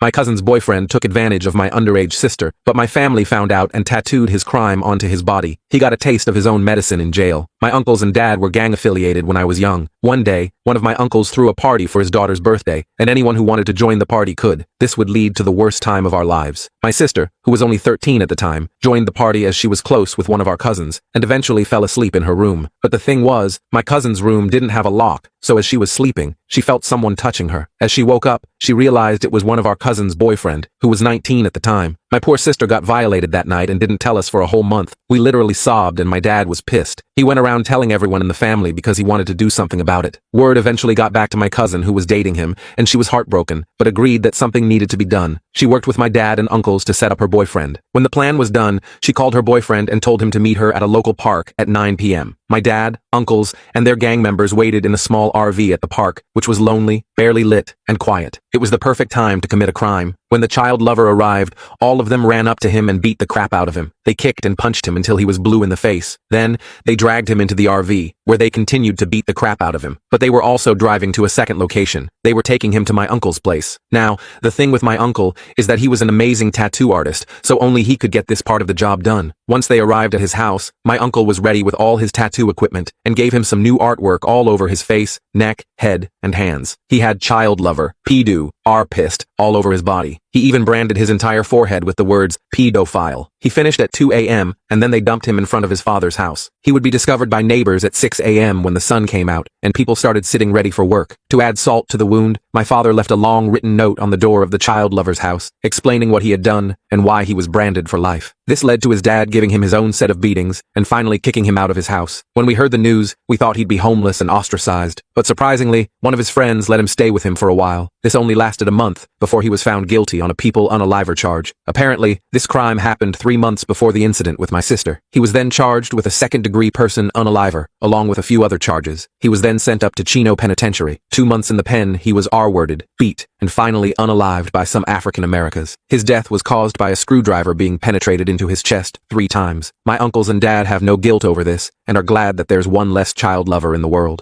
My cousin's boyfriend took advantage of my underage sister, but my family found out and tattooed his crime onto his body. He got a taste of his own medicine in jail. My uncles and dad were gang affiliated when I was young. One day, one of my uncles threw a party for his daughter's birthday, and anyone who wanted to join the party could. This would lead to the worst time of our lives. My sister, who was only 13 at the time, joined the party as she was close with one of our cousins, and eventually fell asleep in her room. But the thing was, my cousin's room didn't have a lock, so as she was sleeping, she felt someone touching her. As she woke up, she realized it was one of our cousin's boyfriend, who was 19 at the time. My poor sister got violated that night and didn't tell us for a whole month. We literally sobbed and my dad was pissed. He went around telling everyone in the family because he wanted to do something about it. Word eventually got back to my cousin who was dating him, and she was heartbroken, but agreed that something needed to be done. She worked with my dad and uncles to set up her boyfriend. When the plan was done, she called her boyfriend and told him to meet her at a local park at 9 p.m. My dad, uncles, and their gang members waited in a small RV at the park, which was lonely, barely lit, and quiet. It was the perfect time to commit a crime. When the child lover arrived, all of them ran up to him and beat the crap out of him. They kicked and punched him until he was blue in the face. Then, they dragged him into the RV, where they continued to beat the crap out of him. But they were also driving to a second location. They were taking him to my uncle's place. Now, the thing with my uncle is that he was an amazing tattoo artist, so only he could get this part of the job done. Once they arrived at his house, my uncle was ready with all his tattoo equipment and gave him some new artwork all over his face, neck, head, and hands. He had child lover, pedo, pissed all over his body. He even branded his entire forehead with the words pedophile. He finished at 2 a.m. and then they dumped him in front of his father's house. He would be discovered by neighbors at 6 a.m. when the sun came out and people started sitting ready for work. To add salt to the wound, my father left a long written note on the door of the child lover's house, explaining what he had done and why he was branded for life. This led to his dad giving him his own set of beatings and finally kicking him out of his house. When we heard the news, we thought he'd be homeless and ostracized, but surprisingly, one of his friends let him stay with him for a while. This only lasted a month before he was found guilty on a people unaliver charge. Apparently, this crime happened 3 months before the incident with my sister. He was then charged with a second-degree person unaliver, along with a few other charges. He was then sent up to Chino Penitentiary. 2 months in the pen, he was R-worded, beat, and finally unalived by some African Americans. His death was caused by a screwdriver being penetrated into his chest 3 times. My uncles and dad have no guilt over this and are glad that there's one less child lover in the world.